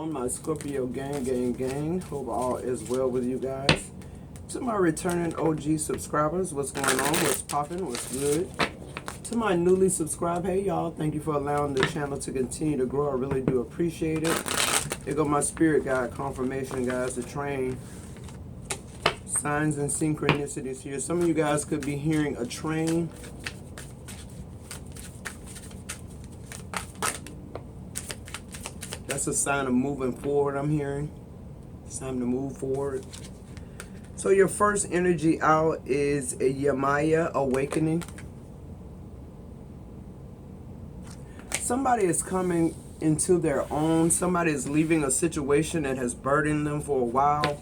on, my Scorpio gang. Hope all is well with you guys. To my returning OG subscribers, what's going on? What's popping? What's good? To my newly subscribed, hey y'all, thank you for allowing the channel to continue to grow. I really do appreciate it. Here go my spirit guide confirmation, guys, to train. Signs and synchronicities here. Some of you guys could be hearing a train. That's a sign of moving forward, I'm hearing. It's time to move forward. So your first energy out is a Yamaya awakening. Somebody is coming into their own. Somebody is leaving a situation that has burdened them for a while.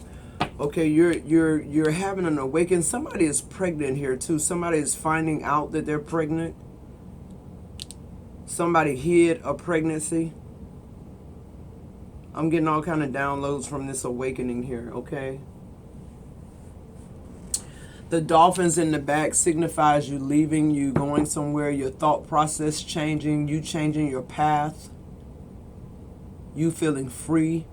Okay, you're having an awakening. Somebody is pregnant here too. Somebody is finding out that they're pregnant. Somebody hid a pregnancy. I'm getting all kind of downloads from this awakening here, okay? The dolphins in the back signifies you leaving, you going somewhere, your thought process changing, you changing your path, you feeling free.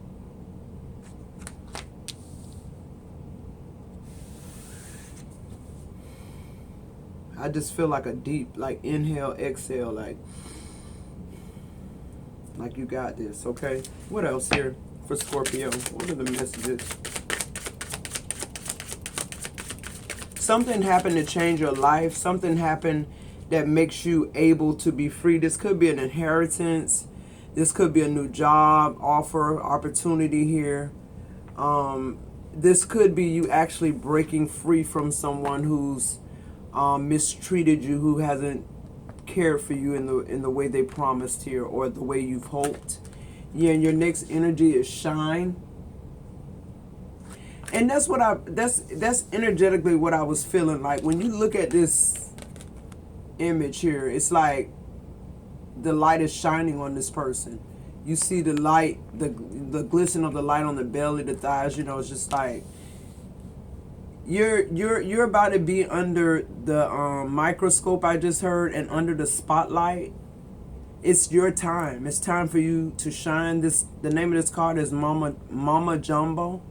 I just feel like a deep, like inhale, exhale, like you got this, okay? What else here for Scorpio? What are the messages? Something happened to change your life. Something happened that makes you able to be free. This could be an inheritance. This could be a new job, offer, opportunity here. This could be you actually breaking free from someone who's mistreated you, who hasn't cared for you in the way they promised here, or the way you've hoped. Yeah, and your next energy is shine. And that's what that's energetically what I was feeling like. When you look at this image here, it's like the light is shining on this person. You see the light, the glisten of the light on the belly, the thighs, you know, it's just like you're about to be under the microscope, I just heard, and under the spotlight. It's your time. It's time for you to shine. The name of this card is Mama Jumbo.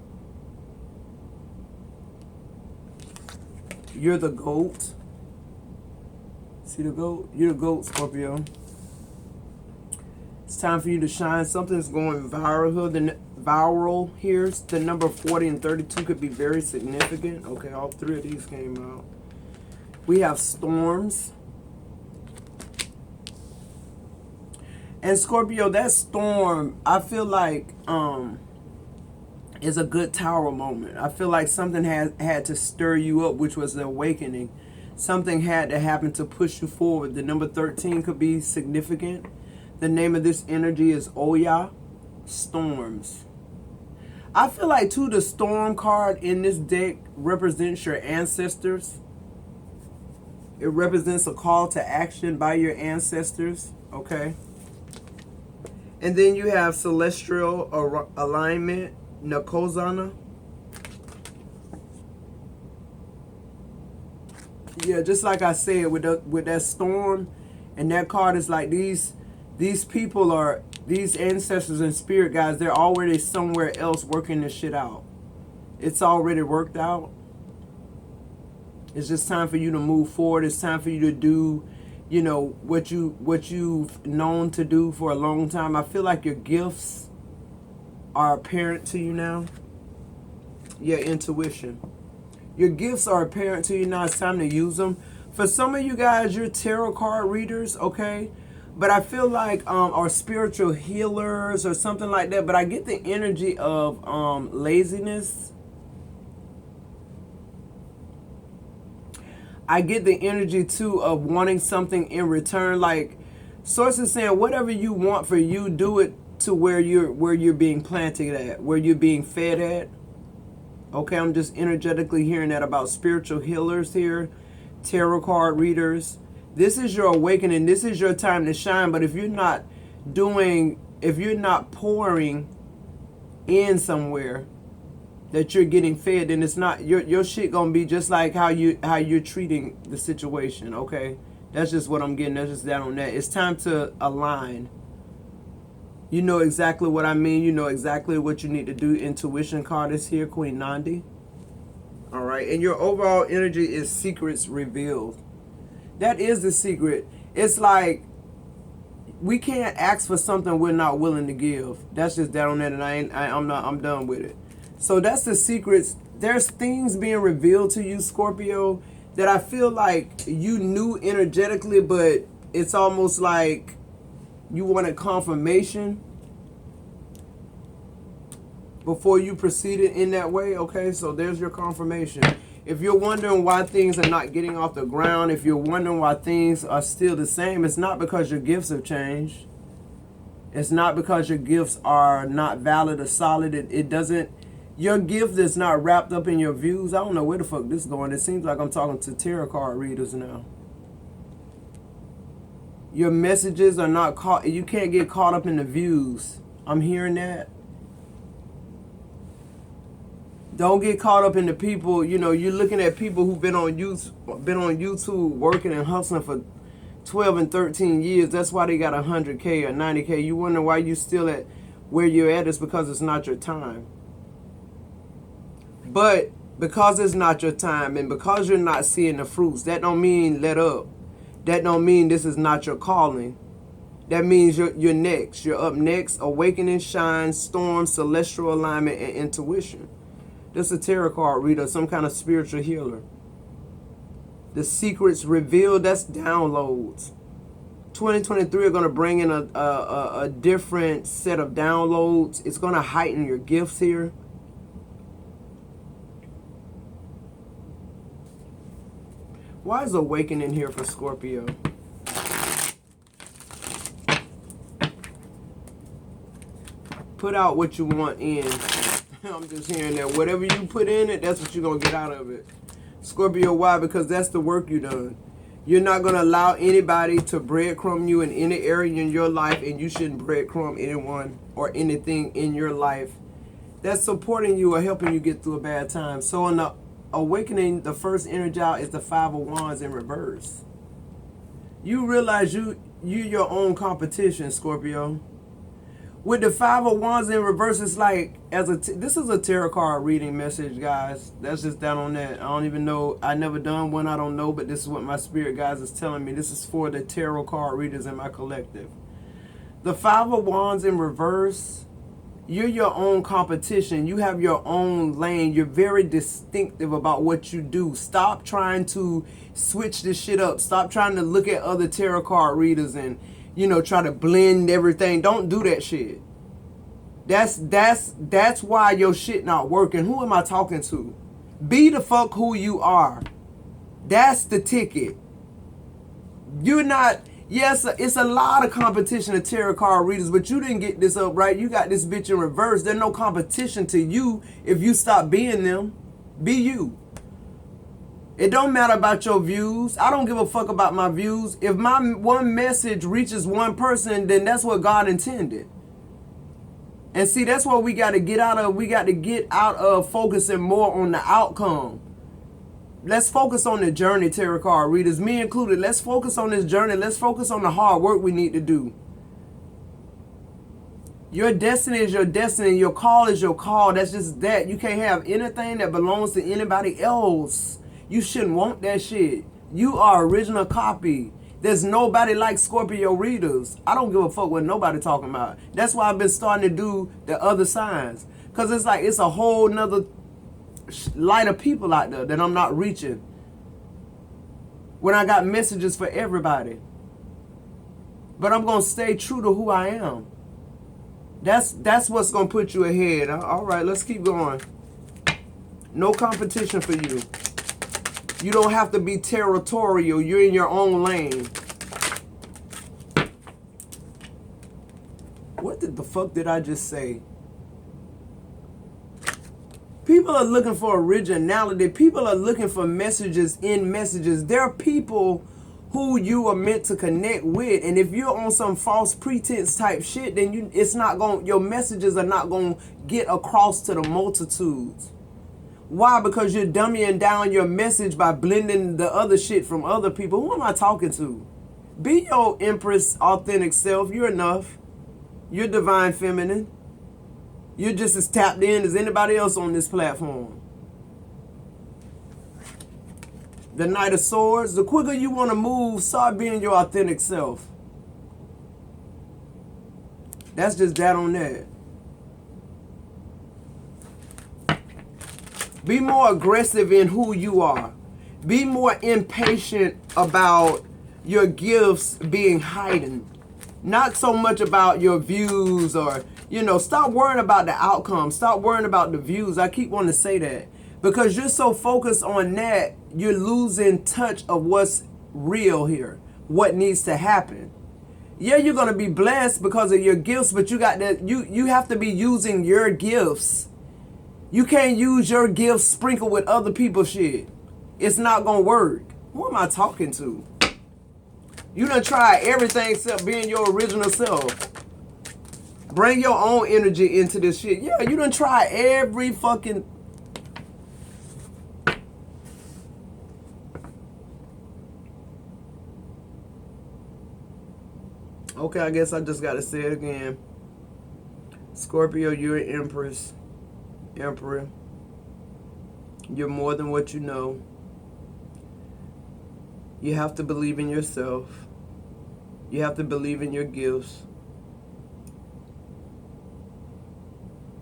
You're the goat. See the goat? You're the goat, Scorpio. It's time for you to shine. Something's going viral here. The number 40 and 32 could be very significant. Okay, all three of these came out. We have storms. And Scorpio, that storm, I feel like is a good tower moment. I feel like something had to stir you up, which was the awakening. Something had to happen to push you forward. The number 13 could be significant. The name of this energy is Oya, storms. I feel like too, the storm card in this deck represents your ancestors. It represents a call to action by your ancestors, okay? And then you have celestial alignment, Nakozana. Yeah, just like I said, with that storm, and that card is like these people are, these ancestors and spirit guides, they're already somewhere else working this shit out. It's already worked out. It's just time for you to move forward. It's time for you to do, you know, what you've known to do for a long time. I feel like your gifts are apparent to you now. Your intuition. Your gifts are apparent to you now. It's time to use them. For some of you guys, you're tarot card readers, okay? But I feel like are spiritual healers or something like that. But I get the energy of laziness. I get the energy too of wanting something in return. Like Source is saying, whatever you want for you, do it to where you're being planted at, where you're being fed at. Okay, I'm just energetically hearing that about spiritual healers here, tarot card readers. This is your awakening. This is your time to shine. But if you're not pouring in somewhere that you're getting fed, then it's not your shit gonna be just like how you're treating the situation. Okay, that's just what I'm getting. That's just that on that. It's time to align. You know exactly what I mean. You know exactly what you need to do. Intuition card is here, Queen Nandi. All right. And your overall energy is secrets revealed. That is the secret. It's like we can't ask for something we're not willing to give. That's just that on that, and I'm done with it. So that's the secrets. There's things being revealed to you, Scorpio, that I feel like you knew energetically, but it's almost like you wanted confirmation before you proceeded in that way. Okay, so there's your confirmation. If you're wondering why things are not getting off the ground, if you're wondering why things are still the same, it's not because your gifts have changed. It's not because your gifts are not valid or solid. It doesn't, your gift is not wrapped up in your views. I don't know where the fuck this is going. It seems like I'm talking to tarot card readers now. Your messages are not caught, you can't get caught up in the views. I'm hearing that. Don't get caught up in the people, you know, you're looking at people who've been on YouTube working and hustling for 12 and 13 years. That's why they got 100K or 90K. You wonder why you still at where you're at. It's because it's not your time. But because it's not your time and because you're not seeing the fruits, that don't mean let up. That don't mean this is not your calling. That means you're next. You're up next. Awakening, shine, storm, celestial alignment, and intuition. This is a tarot card reader, some kind of spiritual healer. The secrets revealed, that's downloads. 2023 are going to bring in a different set of downloads. It's going to heighten your gifts here. Why is awakening here for Scorpio? Put out what you want in. I'm just hearing that whatever you put in it, that's what you're going to get out of it. Scorpio, why? Because that's the work you done. You're not going to allow anybody to breadcrumb you in any area in your life, and you shouldn't breadcrumb anyone or anything in your life that's supporting you or helping you get through a bad time. So in the awakening, the first energy out is the Five of Wands in reverse. You realize you're your own competition, Scorpio. With the Five of Wands in reverse, it's like, this is a tarot card reading message, guys. That's just down on that. I don't even know. I never done one. I don't know. But this is what my spirit guides is telling me. This is for the tarot card readers in my collective. The Five of Wands in reverse, you're your own competition. You have your own lane. You're very distinctive about what you do. Stop trying to switch this shit up. Stop trying to look at other tarot card readers and, you know, try to blend everything. Don't do that shit. That's why your shit not working. Who am I talking to? Be the fuck who you are. That's the ticket. You're not, yes, it's a lot of competition of tarot card readers, but you didn't get this up right. You got this bitch in reverse. There's no competition to you if you stop being them. Be you. It don't matter about your views. I don't give a fuck about my views. If my one message reaches one person, then that's what God intended. And see, that's what we got to get out of. We got to get out of focusing more on the outcome. Let's focus on the journey, tarot card readers, me included. Let's focus on this journey. Let's focus on the hard work we need to do. Your destiny is your destiny. Your call is your call. That's just that. You can't have anything that belongs to anybody else. You shouldn't want that shit. You are original copy. There's nobody like Scorpio readers. I don't give a fuck what nobody talking about. That's why I've been starting to do the other signs. Because it's like it's a whole nother light of people out there that I'm not reaching. When I got messages for everybody. But I'm going to stay true to who I am. That's what's going to put you ahead. All right, let's keep going. No competition for you. You don't have to be territorial. You're in your own lane. What the fuck did I just say? People are looking for originality. People are looking for messages in messages. There are people who you are meant to connect with. And if you're on some false pretense type shit, then your messages are not going to get across to the multitudes. Why? Because you're dumbing down your message by blending the other shit from other people. Who am I talking to? Be your Empress authentic self. You're enough. You're divine feminine. You're just as tapped in as anybody else on this platform. The Knight of Swords. The quicker you want to move, start being your authentic self. That's just that on that. Be more aggressive in who you are. Be more impatient about your gifts being heightened. Not so much about your views or, stop worrying about the outcome. Stop worrying about the views. I keep wanting to say that. Because you're so focused on that, you're losing touch of what's real here. What needs to happen. Yeah, you're going to be blessed because of your gifts, but you have to be using your gifts. You can't use your gifts sprinkled with other people's shit. It's not going to work. Who am I talking to? You done tried everything except being your original self. Bring your own energy into this shit. Yeah, you done tried every fucking... Okay, I guess I just got to say it again. Scorpio, you're an empress. Emperor. You're more than what you know. You have to believe in yourself. You have to believe in your gifts.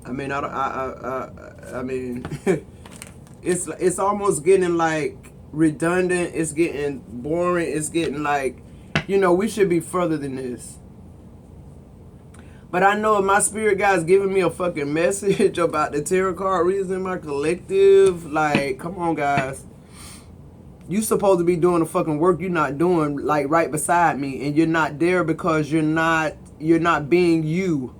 I mean, I mean, it's almost getting like redundant. It's getting boring. It's getting like, we should be further than this. But I know if my spirit guy's giving me a fucking message about the tarot card readers in my collective, like, come on, guys. You supposed to be doing the fucking work you're not doing, like, right beside me. And you're not there because you're not being you.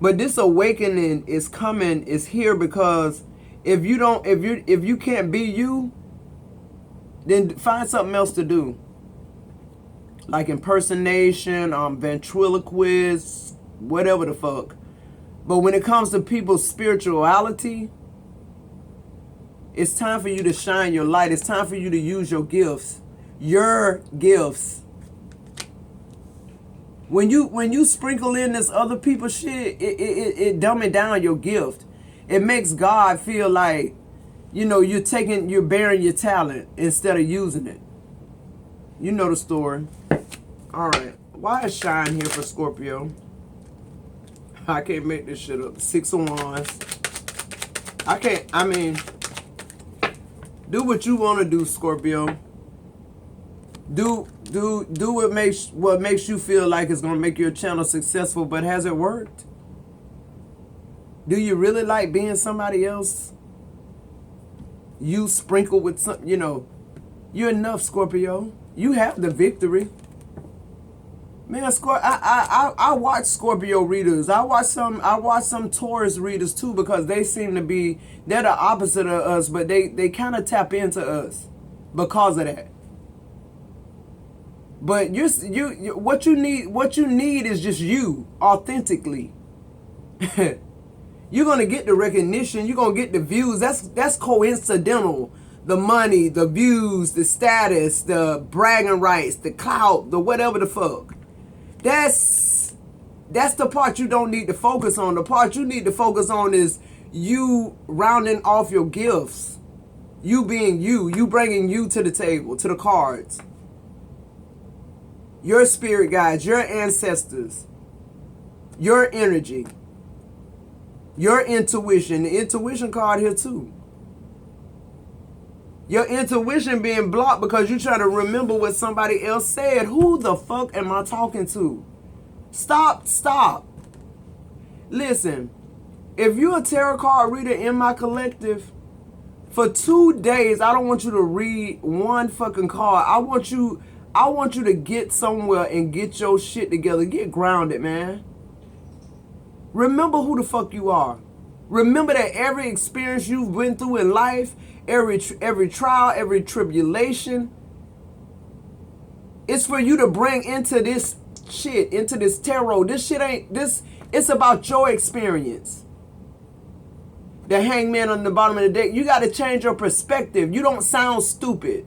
But this awakening is coming, is here because if you can't be you, then find something else to do. Like impersonation, ventriloquist, whatever the fuck. But when it comes to people's spirituality, it's time for you to shine your light. It's time for you to use your gifts. Your gifts. When you sprinkle in this other people's shit, it dumbing down your gift. It makes God feel like, you're bearing your talent instead of using it. You know the story. Alright. Why is shine here for Scorpio? I can't make this shit up. 6 of Wands. Do what you want to do, Scorpio. Do what makes you feel like it's going to make your channel successful, but has it worked? Do you really like being somebody else? You sprinkle with some, you're enough, Scorpio. You have the victory. Man, I watch Scorpio readers. I watch some Taurus readers too because they seem to be, they're the opposite of us, but they kind of tap into us because of that. But what you need is just you authentically. You're gonna get the recognition. You're gonna get the views. That's coincidental. The money, the views, the status, the bragging rights, the clout, the whatever the fuck. That's the part you don't need to focus on. The part you need to focus on is you rounding off your gifts. You being you. You bringing you to the table, to the cards. Your spirit guides, your ancestors, your energy, your intuition. The intuition card here too. Your intuition being blocked because you're trying to remember what somebody else said. Who the fuck am I talking to? Stop. Listen, if you're a tarot card reader in my collective, for 2 days, I don't want you to read one fucking card. I want you to get somewhere and get your shit together. Get grounded, man. Remember who the fuck you are. Remember that every experience you've been through in life, every trial, every tribulation, it's for you to bring into this shit, into this tarot. This shit ain't this. It's about your experience. The hangman on the bottom of the deck. You got to change your perspective. You don't sound stupid.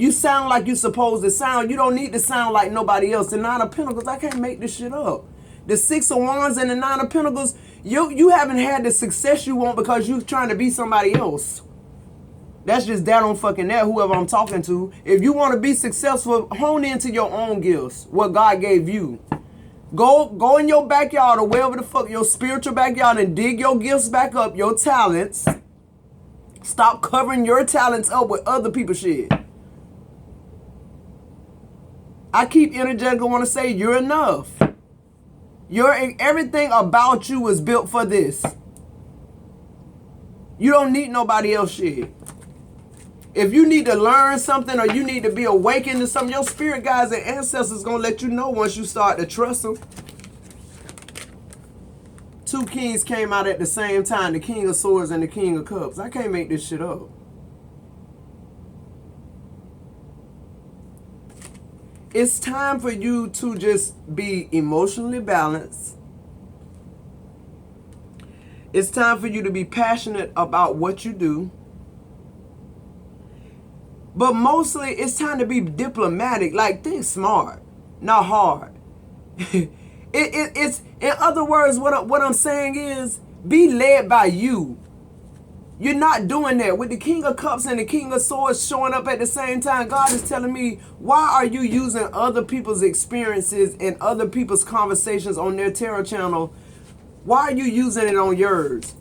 You sound like you're supposed to sound. You don't need to sound like nobody else. The Nine of Pentacles, I can't make this shit up. The Six of Wands and the Nine of Pentacles, you haven't had the success you want because you're trying to be somebody else. That's just that on fucking that, whoever I'm talking to. If you want to be successful, hone into your own gifts, what God gave you. Go in your backyard or wherever the fuck, your spiritual backyard, and dig your gifts back up, your talents. Stop covering your talents up with other people's shit. I keep energetically want to say you're enough. Everything about you was built for this. You don't need nobody else shit. If you need to learn something or you need to be awakened to something, your spirit guides and ancestors going to let you know once you start to trust them. Two kings came out at the same time, the King of Swords and the King of Cups. I can't make this shit up. It's time for you to just be emotionally balanced. It's time for you to be passionate about what you do. But mostly, it's time to be diplomatic. Like, think smart, not hard. It's in other words, what I'm saying is, be led by you. You're not doing that. With the King of Cups and the King of Swords showing up at the same time, God is telling me, why are you using other people's experiences and other people's conversations on their tarot channel? Why are you using it on yours?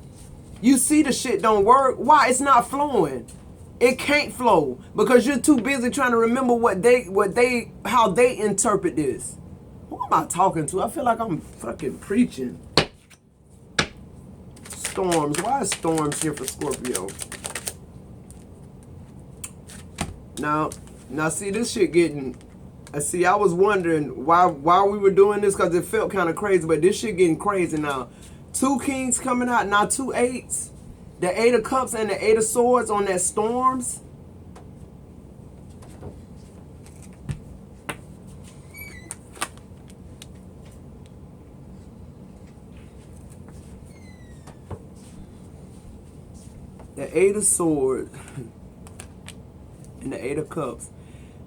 You see the shit don't work. Why? It's not flowing. It can't flow because you're too busy trying to remember how they interpret this. Who am I talking to? I feel like I'm fucking preaching. Storms. Why is storms here for Scorpio? Now see this shit getting. I was wondering why we were doing this because it felt kind of crazy, but this shit getting crazy now. Two kings coming out, now two eights. The Eight of Cups and the Eight of Swords on that storms. The Eight of Swords and the Eight of Cups.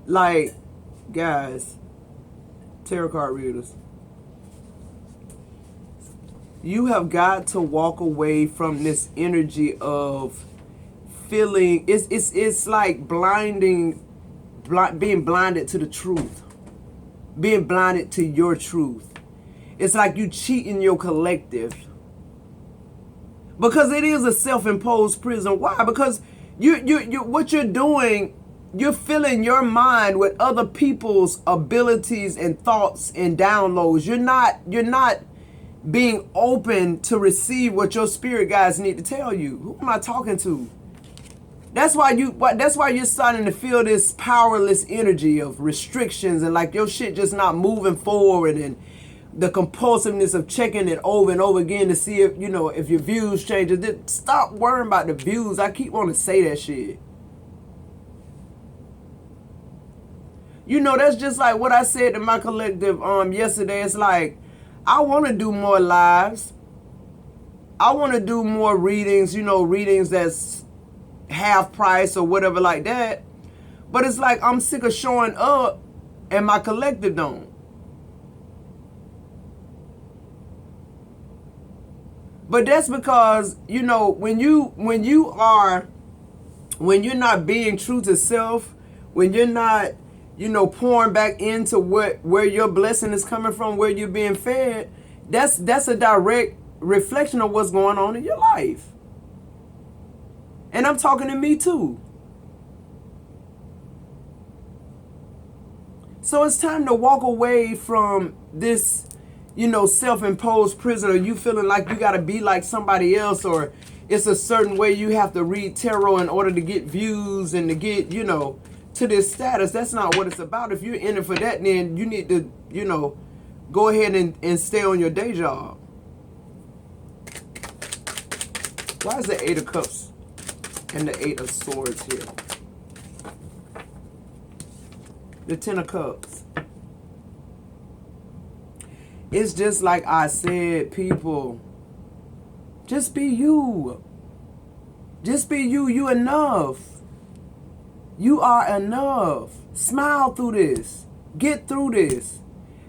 Like, guys, tarot card readers, you have got to walk away from this energy of feeling. It's like being blinded to the truth, being blinded to your truth. It's like you cheating your collective. Because it is a self-imposed prison. Why? Because you what you're doing, you're filling your mind with other people's abilities and thoughts and downloads. You're not being open to receive what your spirit guides need to tell you. Who am I talking to? That's why you're starting to feel this powerless energy of restrictions and like your shit just not moving forward, and the compulsiveness of checking it over and over again to see if your views change. Stop worrying about the views. I keep wanting to say that shit. That's just like what I said to my collective yesterday. It's like, I want to do more lives. I want to do more readings, readings that's half price or whatever like that. But it's like I'm sick of showing up and my collective don't. But that's because, when you're not being true to self, when you're not, pouring back into where your blessing is coming from, where you're being fed, that's a direct reflection of what's going on in your life. And I'm talking to me too. So it's time to walk away from this, self-imposed prison, or you feeling like you got to be like somebody else, or it's a certain way you have to read tarot in order to get views and to get, to this status. That's not what it's about. If you're in it for that, then you need to, go ahead and stay on your day job. Why is the Eight of Cups and the Eight of Swords here? The Ten of Cups. It's just like I said, people. Just be you. Just be you. You enough. You are enough. Smile through this. Get through this.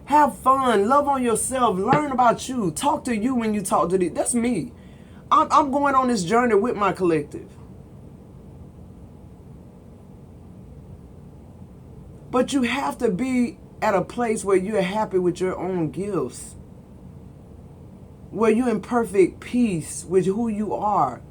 Have fun. Love on yourself. Learn about you. Talk to you when you talk to these. That's me. I'm going on this journey with my collective. But you have to be at a place where you're happy with your own gifts. Where you're in perfect peace with who you are.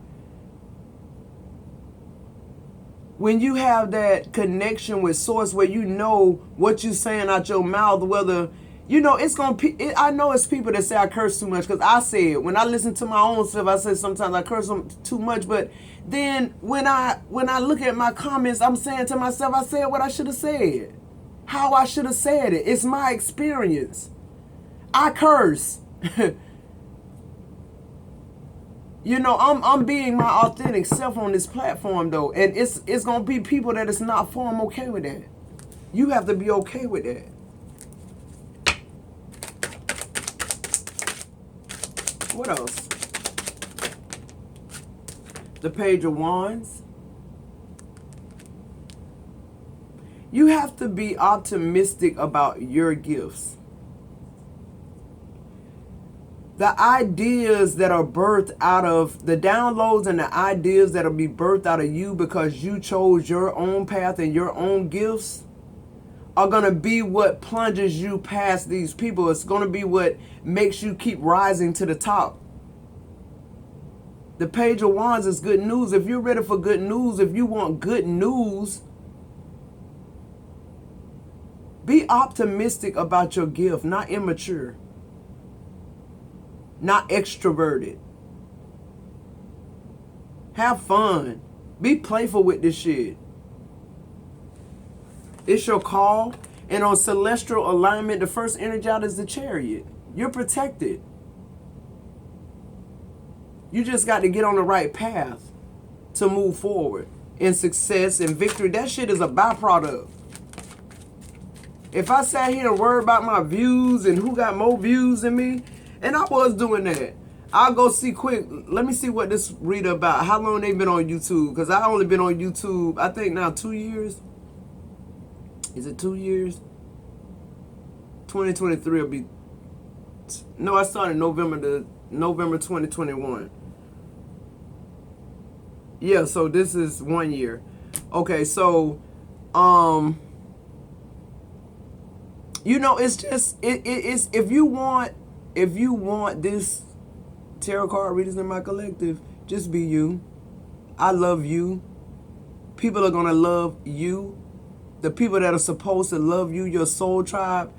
When you have that connection with source where you know what you're saying out your mouth, whether, you know, it's going to, I know it's people that say I curse too much, because I say it. When I listen to my own stuff, I say sometimes I curse too much, but then when I look at my comments, I'm saying to myself, I said what I should have said. How I should have said it. It's my experience. I curse. You know, I'm being my authentic self on this platform, though. And it's going to be people that it's not for. I'm okay with that. You have to be okay with that. What else? The Page of Wands. You have to be optimistic about your gifts. The ideas that are birthed out of the downloads and the ideas that will be birthed out of you because you chose your own path and your own gifts are going to be what plunges you past these people. It's going to be what makes you keep rising to the top. The Page of Wands is good news. If you're ready for good news, if you want good news, be optimistic about your gift, not immature. Not extroverted. Have fun. Be playful with this shit. It's your call. And on celestial alignment, the first energy out is the Chariot. You're protected. You just got to get on the right path to move forward. And success and victory, that shit is a byproduct. If I sat here and worried about my views and who got more views than me, and I was doing that. I'll go see quick. Let me see what this read about. How long they been on YouTube? Because I only been on YouTube, I think now 2 years. Is it 2 years? 2023 will be... No, I started November 2021. Yeah, so this is 1 year. Okay, so... You know, it's just... It's if you want this tarot card readers in my collective, just be you. I love you. People are going to love you. The people that are supposed to love you, your soul tribe,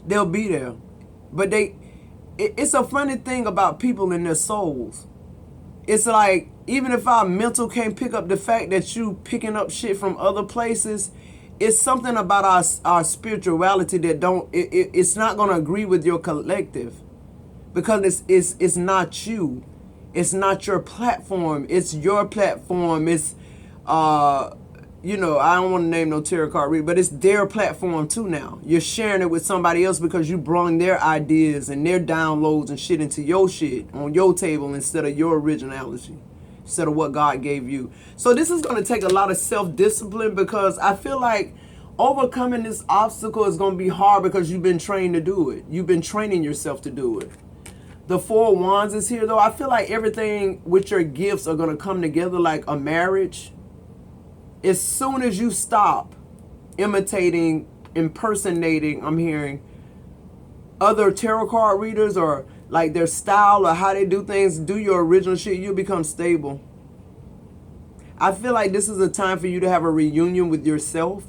they'll be there. But it's a funny thing about people and their souls. It's like, even if our mental can't pick up the fact that you picking up shit from other places, it's something about our spirituality that it's not going to agree with your collective. Because it's not you. It's not your platform. It's your platform. It's, you know, I don't want to name no tarot card reader, but it's their platform too now. You're sharing it with somebody else because you brought their ideas and their downloads and shit into your shit on your table instead of your originality, instead of what God gave you. So this is going to take a lot of self-discipline, because I feel like overcoming this obstacle is going to be hard because you've been trained to do it. You've been training yourself to do it. The Four of Wands is here, though. I feel like everything with your gifts are going to come together like a marriage. As soon as you stop imitating, impersonating, I'm hearing, other tarot card readers or like their style or how they do things, do your original shit, you'll become stable. I feel like this is a time for you to have a reunion with yourself,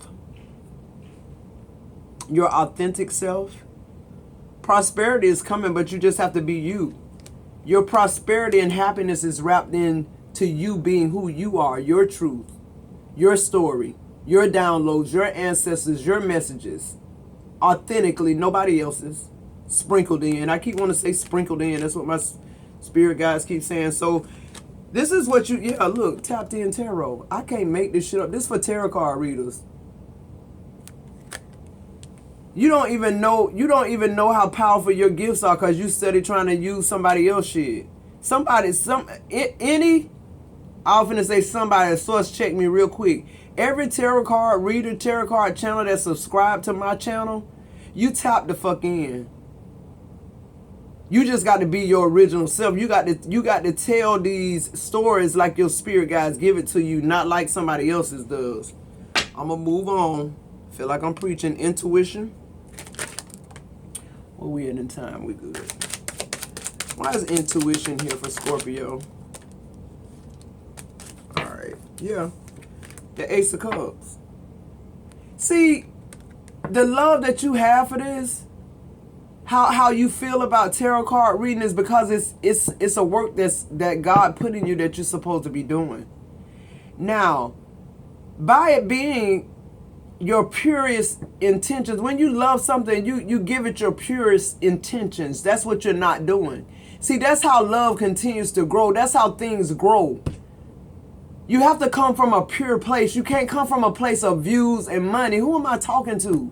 your authentic self. Prosperity is coming, but you just have to be you. Your prosperity and happiness is wrapped in to you being who you are, your truth, your story, your downloads, your ancestors, your messages. Authentically, nobody else's. Sprinkled in. I keep wanting to say sprinkled in. That's what my spirit guides keep saying. So this is what you, yeah, look, tapped in tarot. I can't make this shit up. This is for tarot card readers. You don't even know how powerful your gifts are because you steady trying to use somebody else's shit. I often say somebody, source check me real quick. Every tarot card reader, tarot card channel that's subscribed to my channel, you tap the fuck in. You just got to be your original self. You got to tell these stories like your spirit guides give it to you, not like somebody else's does. I'm gonna move on. Feel like I'm preaching intuition. Where we at in time? We good. Why is intuition here for Scorpio? All right. Yeah. The Ace of Cups. See, the love that you have for this, how you feel about tarot card reading is because it's a work that God put in you that you're supposed to be doing. Now, by it being your purest intentions, when you love something, you give it your purest intentions. That's what you're not doing. See, that's how love continues to grow. That's how things grow. You have to come from a pure place. You can't come from a place of views and money. Who am I talking to?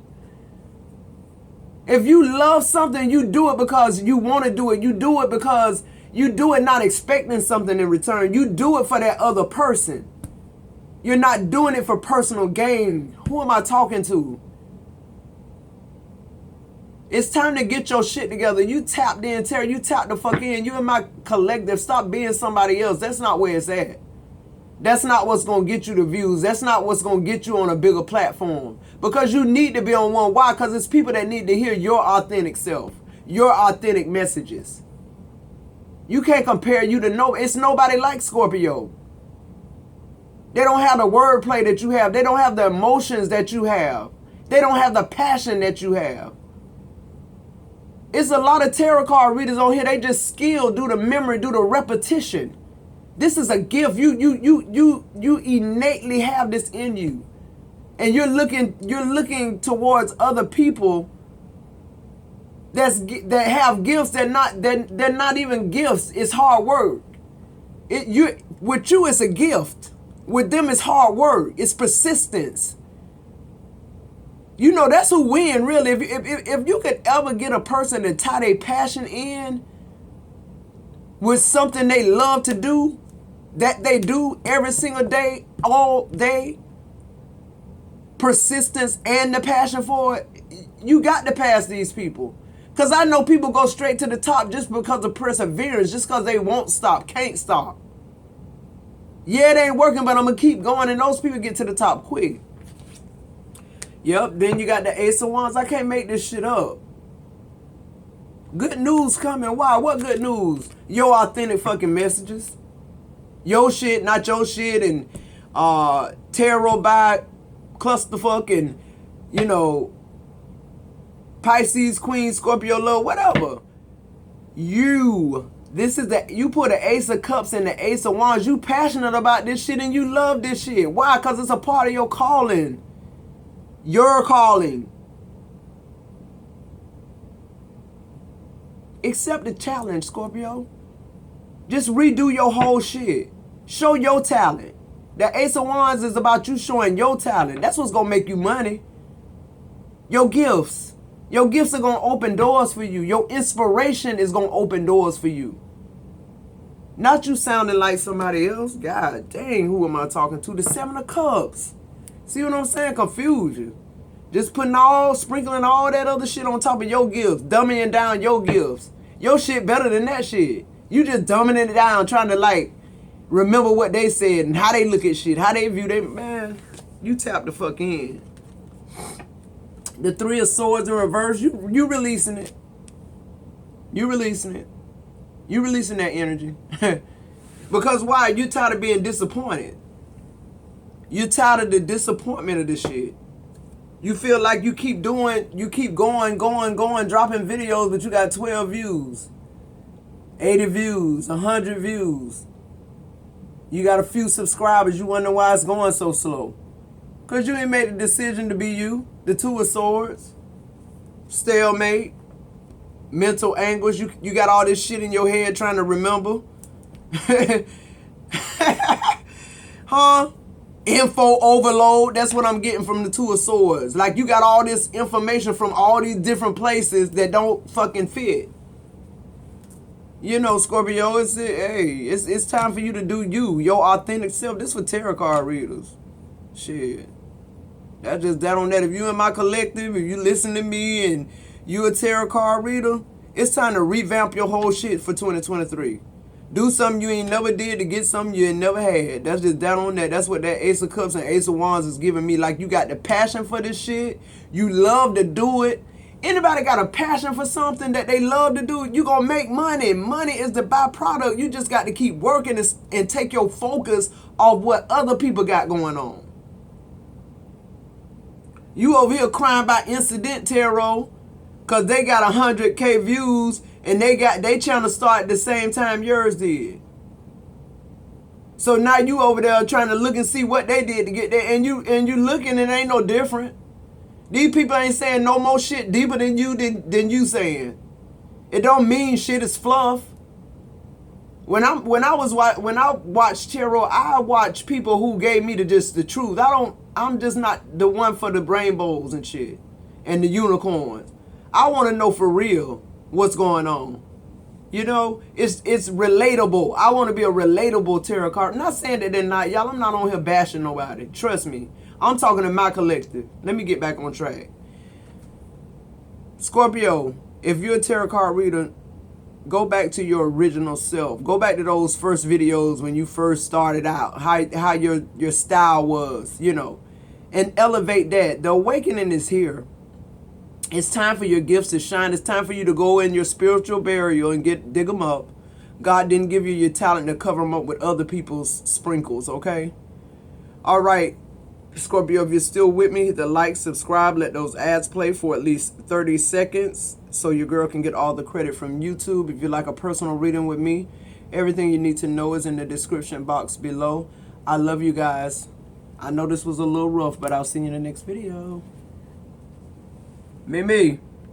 If you love something, you do it because you want to do it. You do it because you do it not expecting something in return. You do it for that other person. You're not doing it for personal gain. Who am I talking to? It's time to get your shit together. You tapped in, Terry. You tapped the fuck in. You in my collective. Stop being somebody else. That's not where it's at. That's not what's going to get you the views. That's not what's going to get you on a bigger platform. Because you need to be on one. Why? Because it's people that need to hear your authentic self. Your authentic messages. You can't compare you to no. It's nobody like Scorpio. They don't have the wordplay that you have. They don't have the emotions that you have. They don't have the passion that you have. It's a lot of tarot card readers on here. They just skilled, do the memory, do the repetition. This is a gift. You innately have this in you. And you're looking towards other people that have gifts they're not even gifts. It's hard work. With you it's a gift. With them it's hard work. It's persistence. You know, that's who win, really. If you could ever get a person to tie their passion in with something they love to do, that they do every single day, all day, persistence and the passion for it, you got to pass these people. Because I know people go straight to the top just because of perseverance, just because they won't stop, can't stop. Yeah, it ain't working, but I'm going to keep going, and those people get to the top quick. Yep, then you got the Ace of Wands. I can't make this shit up. Good news coming. Why? What good news? Your authentic fucking messages. Your shit, not your shit, and tarot by clusterfuck, and, you know, Pisces, Queen, Scorpio, love, whatever. You put the Ace of Cups and the Ace of Wands. You passionate about this shit and you love this shit. Why? Because it's a part of your calling. Your calling. Accept the challenge, Scorpio. Just redo your whole shit. Show your talent. The Ace of Wands is about you showing your talent. That's what's going to make you money. Your gifts. Your gifts are going to open doors for you. Your inspiration is going to open doors for you. Not you sounding like somebody else. God dang, who am I talking to? The Seven of Cups. See what I'm saying? Confusion. Just sprinkling all that other shit on top of your gifts. Dumbing down your gifts. Your shit better than that shit. You just dumbing it down, trying to like remember what they said and how they look at shit, how they view them. Man, you tap the fuck in. The Three of Swords in reverse, you releasing it. You releasing it. You releasing that energy. Because why? You tired of being disappointed. You tired of the disappointment of this shit. You feel like you keep going, dropping videos, but you got 12 views, 80 views, 100 views. You got a few subscribers. You wonder why it's going so slow. Because you ain't made the decision to be you. The Two of Swords. Stalemate. Mental anguish. You got all this shit in your head trying to remember. Huh? Info overload. That's what I'm getting from the Two of Swords. Like you got all this information from all these different places that don't fucking fit. You know, Scorpio, it's time for you to do you, your authentic self. This for tarot card readers. Shit. That's just that on that. If you in my collective, if you listen to me and you a tarot card reader, it's time to revamp your whole shit for 2023. Do something you ain't never did to get something you ain't never had. That's just that on that. That's what that Ace of Cups and Ace of Wands is giving me. Like, you got the passion for this shit. You love to do it. Anybody got a passion for something that they love to do, you gonna make money. Money is the byproduct. You just got to keep working and take your focus off what other people got going on. You over here crying about Incident Tarot because they got 100K views and they trying to start at the same time yours did. So now you over there trying to look and see what they did to get there, and you looking and it ain't no different. These people ain't saying no more shit deeper than you saying. It don't mean shit is fluff. When I watch tarot, I watch people who gave me the truth. I'm just not the one for the rainbows and shit and the unicorns. I want to know for real what's going on. You know, it's relatable. I want to be a relatable tarot card. I'm not saying that they're not, y'all. I'm not on here bashing nobody. Trust me. I'm talking to my collective. Let me get back on track. Scorpio, if you're a tarot card reader, go back to your original self. Go back to those first videos when you first started out. How your style was, you know. And elevate that. The awakening is here. It's time for your gifts to shine. It's time for you to go in your spiritual burial and dig them up. God didn't give you your talent to cover them up with other people's sprinkles, okay? All right. Scorpio, if you're still with me, hit the like, subscribe, let those ads play for at least 30 seconds so your girl can get all the credit from YouTube. If you'd like a personal reading with me, everything you need to know is in the description box below. I love you guys. I know this was a little rough, but I'll see you in the next video. Mimi.